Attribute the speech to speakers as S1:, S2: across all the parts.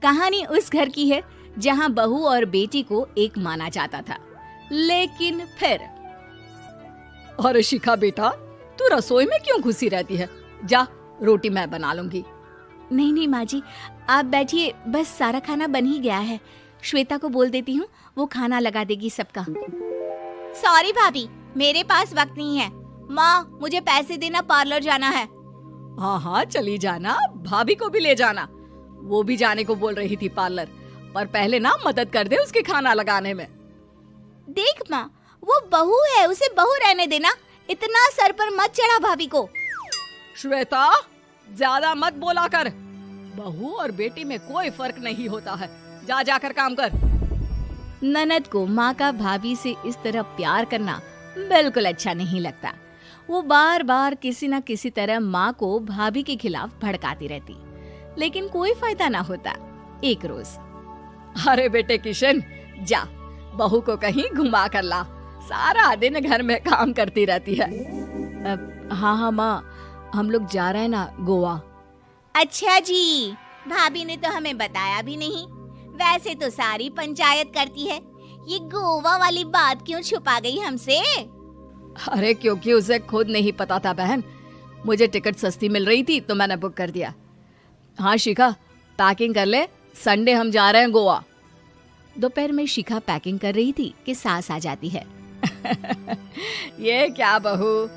S1: कहानी उस घर की है जहाँ बहू और बेटी को एक माना जाता था, लेकिन फिर।
S2: अरे शिखा बेटा, तू रसोई में क्यों घुसी रहती है? जा, रोटी मैं बना लूंगी।
S1: नहीं नहीं माँ जी, आप बैठिए, बस सारा खाना बन ही गया है। श्वेता को बोल देती हूँ, वो खाना लगा देगी सबका। सॉरी भाभी, मेरे पास वक्त नहीं है। माँ, मुझे पैसे देना, पार्लर जाना है।
S2: हाँ हाँ चली जाना, भाभी को भी ले जाना। वो भी जाने को बोल रही थी पार्लर, पर पहले ना मदद कर दे उसके खाना लगाने में।
S1: देख माँ, वो बहू है, उसे बहू रहने देना, इतना सर पर मत चढ़ा भाभी को।
S2: श्वेता, ज्यादा मत बोला कर। बहू और बेटी में कोई फर्क नहीं होता है। जा जाकर काम कर।
S1: ननद को माँ का भाभी से इस तरह प्यार करना बिल्कुल अच्छा नहीं लगता। वो बार बार किसी न किसी तरह माँ को भाभी के खिलाफ भड़काती रहती, लेकिन कोई फायदा ना होता। एक रोज,
S2: अरे बेटे किशन, जा बहू को कहीं घुमा कर ला, सारा दिन घर में काम करती रहती है।
S1: हाँ हाँ माँ, हम लोग जा रहे हैं ना गोवा। अच्छा जी, भाभी ने तो हमें बताया भी नहीं। वैसे तो सारी पंचायत करती है, ये गोवा वाली बात क्यों छुपा गई हमसे?
S2: अरे क्योंकि उसे खुद नहीं पता था बहन। मुझे टिकट सस्ती मिल रही थी तो मैंने बुक कर दिया। हाँ शिखा, पैकिंग कर ले, संडे हम जा रहे हैं गोवा।
S1: दोपहर में शिखा पैकिंग कर रही थी कि सास आ जाती है।
S2: ये क्या बहू,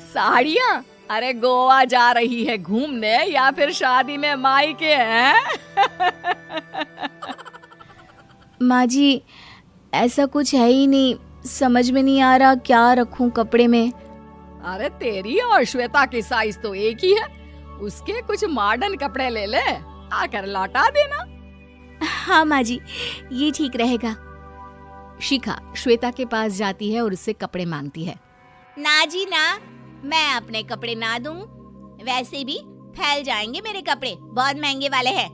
S2: साड़ियाँ? अरे गोवा जा रही है घूमने या फिर शादी में मायके हैं?
S1: माँ जी, ऐसा कुछ है ही नहीं, समझ में नहीं आ रहा क्या रखूं कपड़े में।
S2: अरे तेरी और श्वेता की साइज तो एक ही है, उसके कुछ मॉडर्न कपड़े ले ले, आकर लौटा देना।
S1: हाँ माँ जी, ये ठीक रहेगा। शिखा श्वेता के पास जाती है और उससे कपड़े मांगती है। ना जी ना, मैं अपने कपड़े ना दूं, वैसे भी फैल जाएंगे मेरे कपड़े, बहुत महंगे वाले हैं।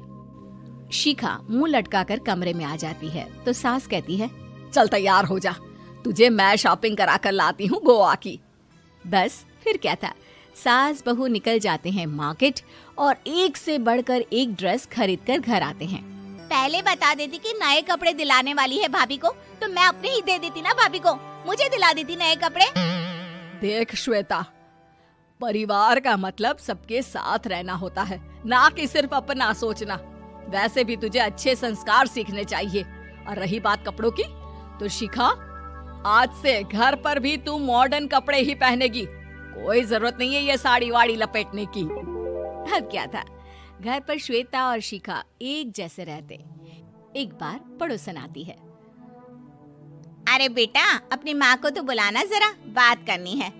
S1: शिखा मुंह लटकाकर कमरे में आ जाती है तो सास कहती है,
S2: चल तैयार हो जा, तुझे मैं शॉपिंग करा कर लाती हूँ गोवा की।
S1: बस फिर क्या था, सास बहू निकल जाते हैं मार्केट और एक से बढ़कर एक ड्रेस खरीद कर घर आते हैं। पहले बता देती कि नए कपड़े दिलाने वाली है भाभी को, तो मैं अपने ही दे देती ना भाभी को, मुझे दिला देती नए कपड़े।
S2: देख श्वेता, परिवार का मतलब सबके साथ रहना होता है, ना कि सिर्फ अपना सोचना। वैसे भी तुझे अच्छे संस्कार सीखने चाहिए। और रही बात कपड़ों की, तो शिखा, आज से घर पर भी तू मॉडर्न कपड़े ही पहनेगी। कोई जरूरत नहीं है ये साड़ी वाड़ी लपेटने की।
S1: अब क्या था, घर पर श्वेता और शिखा एक जैसे रहते। एक बार पड़ोसन आती है। अरे बेटा, अपनी माँ को तो बुलाना, जरा बात करनी है।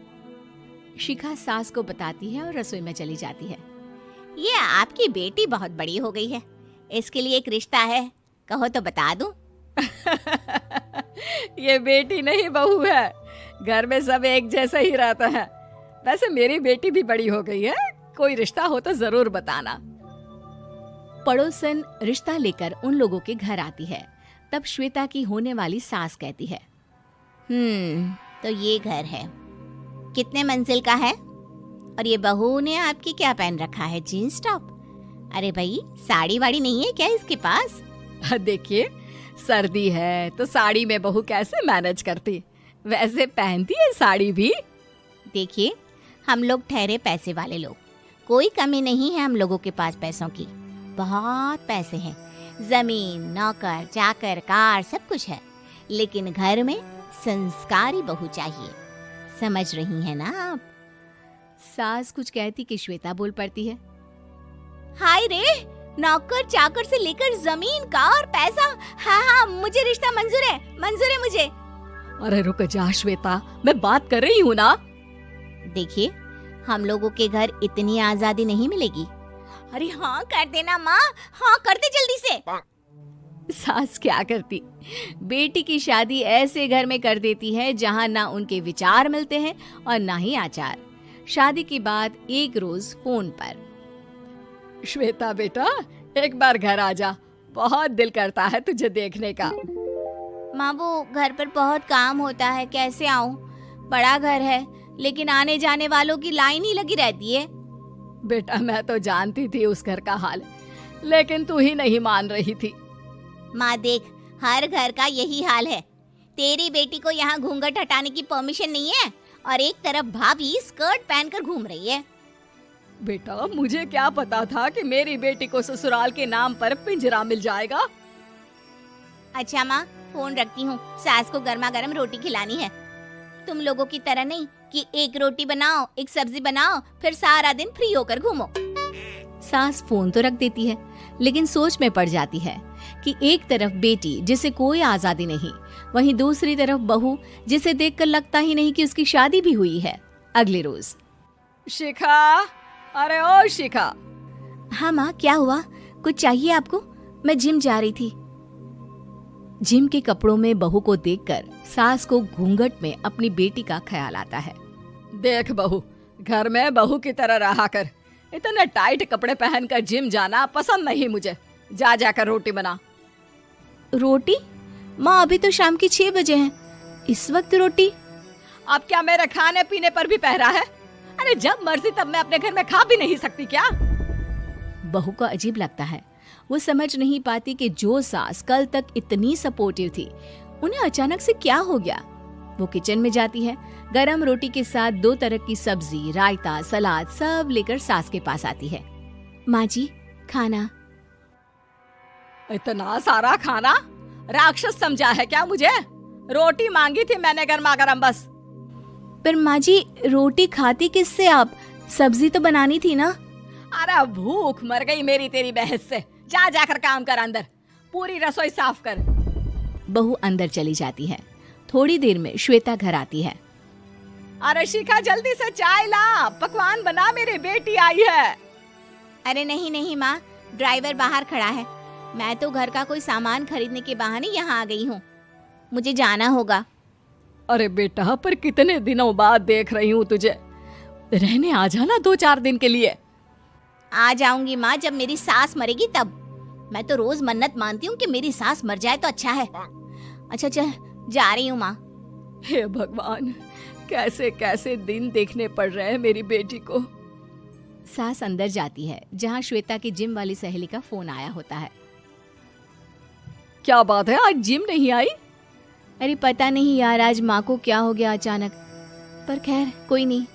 S1: शिखा सास को बताती है और रसोई में चली जाती है। ये आपकी बेटी बहुत बड़ी हो गई है, इसके लिए एक रिश्ता है, कहो तो बता दूं।
S2: ये बेटी नहीं बहू है, घर में सब एक जैसा ही रहता है। वैसे मेरी बेटी भी बड़ी हो गई है, कोई रिश्ता हो तो जरूर बताना।
S1: पड़ोसन रिश्ता लेकर उन लोगों के घर आती है। तब श्वेता की होने वाली सास कहती है, तो ये घर है, कितने मंजिल का है? और ये बहू ने आपकी क्या पहन रखा है, जीन्स टॉप? अरे भाई, साड़ी वाड़ी नहीं है क्या इसके पास?
S2: देखिए, सर्दी है तो साड़ी में बहू कैसे मैनेज करती, वैसे पहनती है साड़ी भी।
S1: देखिए, हम लोग ठहरे पैसे वाले लोग, कोई कमी नहीं है हम लोगों के पास पैसों की, बहुत पैसे हैं, जमीन, नौकर चाकर, कार, सब कुछ है, लेकिन घर में संस्कारी बहू चाहिए। समझ रही हैं ना आप? सास कुछ कहती कि श्वेता बोल पड़ती है, हाय रे, नौकर चाकर से लेकर जमीन, कार, पैसा, हाँ हाँ, मुझे रिश्ता मंजूर है मुझे।
S2: अरे रुक जा श्वेता, मैं बात कर रही हूँ ना।
S1: देखिए, हम लोगों के घर इतनी आजादी नहीं मिलेगी। अरे हाँ कर देना माँ, हाँ कर दे जल्दी से। सास क्या करती, बेटी की शादी ऐसे घर में कर देती है जहाँ ना उनके विचार मिलते हैं और ना ही आचार। शादी के बाद एक रोज फोन पर,
S2: श्वेता बेटा, एक बार घर आ जा, बहुत दिल करता है तुझे देखने का।
S1: माँ, वो घर पर बहुत काम होता है, कैसे आऊँ? बड़ा घर है, लेकिन आने जाने वालों की लाइन ही लगी रहती है।
S2: बेटा, मैं तो जानती थी उस घर का हाल, लेकिन तू ही नहीं मान रही थी।
S1: माँ देख, हर घर का यही हाल है। तेरी बेटी को यहाँ घूंघट हटाने की परमिशन नहीं है और एक तरफ भाभी स्कर्ट पहनकर घूम रही है।
S2: बेटा, मुझे क्या पता था कि मेरी बेटी को ससुराल के नाम पर पिंजरा मिल जाएगा।
S1: अच्छा माँ, फोन रखती हूँ, सास को गर्मा गर्म रोटी खिलानी है। तुम लोगों की तरह नहीं कि एक रोटी बनाओ, एक सब्जी बनाओ, फिर सारा दिन फ्री होकर घूमो।
S3: सास फोन तो रख देती है, लेकिन सोच में पड़ जाती है कि एक तरफ बेटी जिसे कोई आजादी नहीं, वहीं दूसरी तरफ बहू जिसे देखकर लगता ही नहीं कि उसकी शादी भी हुई है। अगले रोज।
S2: शिखा, अरे ओ शिखा।
S3: हाँ माँ, क्या हुआ? कुछ चाहिए आपको? मैं जिम जा रही थी। जिम के कपड़ों में बहू को देखकर सास को घूंघट में अपनी बेटी का ख्याल आता है।
S2: देख बहू, घर में बहू की तरह रहा कर। इतने टाइट कपड़े पहनकर जिम जाना पसंद नहीं मुझे। जा जाकर रोटी बना।
S3: रोटी? माँ, अभी तो शाम के 6 बजे हैं, इस वक्त रोटी?
S2: अब क्या मेरे खाने पीने पर भी पहरा है? अरे जब मर्जी तब मैं अपने घर में खा भी नहीं सकती क्या?
S3: बहू को अजीब लगता है। वो समझ नहीं पाती कि जो सास कल तक इतनी सपोर्टिव थी, उन्हें अचानक से क्या हो गया। वो किचन में जाती है, गरम रोटी के साथ 2 तरह की सब्जी, रायता, सलाद सब लेकर सास के पास आती है। माँ जी, खाना।
S2: इतना सारा खाना? राक्षस समझा है क्या मुझे? रोटी मांगी थी मैंने गर्मा गर्म बस।
S3: पर माँ जी, रोटी खाती किससे आप? सब्जी तो बनानी थी ना।
S2: अरे भूख मर गई मेरी तेरी बहस से। जा जाकर काम कर, अंदर पूरी रसोई साफ कर।
S3: बहू अंदर चली जाती है। थोड़ी देर में श्वेता घर आती है।
S2: अरे शिखा, जल्दी से चाय ला, पकवान बना, मेरी बेटी आई है।
S1: अरे नहीं नहीं माँ, ड्राइवर बाहर खड़ा है। मैं तो घर का कोई सामान खरीदने के बहाने यहाँ आ गई हूँ, मुझे जाना होगा।
S2: अरे बेटा, पर कितने दिनों बाद देख रही हूँ तुझे। रहने आ जाना 2-4 दिन के लिए।
S1: आ जाऊंगी माँ, जब मेरी सास मरेगी तब। मैं तो रोज मन्नत मानती हूँ कि मेरी सास मर जाए तो अच्छा है। अच्छा चल, जा रही हूँ माँ।
S2: हे भगवान, कैसे कैसे दिन देखने पड़ रहे हैं मेरी बेटी को।
S3: सास अंदर जाती है, जहाँ श्वेता की जिम वाली सहेली का फोन आया होता है।
S2: क्या बात है, आज जिम नहीं आई?
S3: अरे पता नहीं यार, आज माँ को क्या हो गया अचानक। पर खैर कोई नहीं,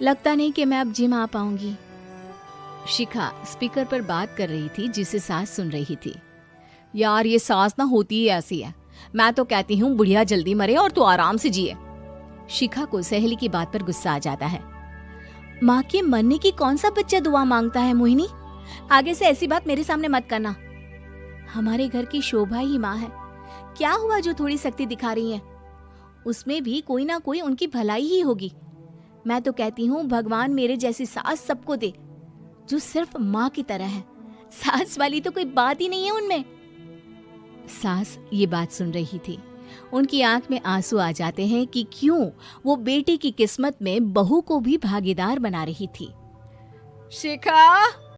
S3: लगता नहीं कि मैं अब जिम आ पाऊंगी। शिखा स्पीकर पर बात कर रही थी, जिसे सास सुन रही थी।
S2: यार, ये सास ना होती ही ऐसी है। मैं तो कहती हूँ बुढ़िया जल्दी मरे और तू आराम से जिए।
S3: शिखा को सहेली की बात पर गुस्सा आ जाता है। माँ के मरने की कौन सा बच्चा दुआ मांगता है मोहिनी? आगे से ऐसी बात मेरे सामने मत करना। हमारे घर की शोभा ही माँ है। क्या हुआ जो थोड़ी शक्ति दिखा रही है? उसमें भी कोई ना कोई उनकी भलाई ही होगी। मैं तो कहती हूँ भगवान मेरे जैसी सास सबको दे, जो सिर्फ माँ की तरह है। सास वाली तो कोई बात ही नहीं है उनमें। सास ये बात सुन रही थी। उनकी आंख में आंसू आ जाते हैं कि क्यों वो बेटी की किस्मत में बहू को भी भागीदार बना रही थी।
S2: शिखा,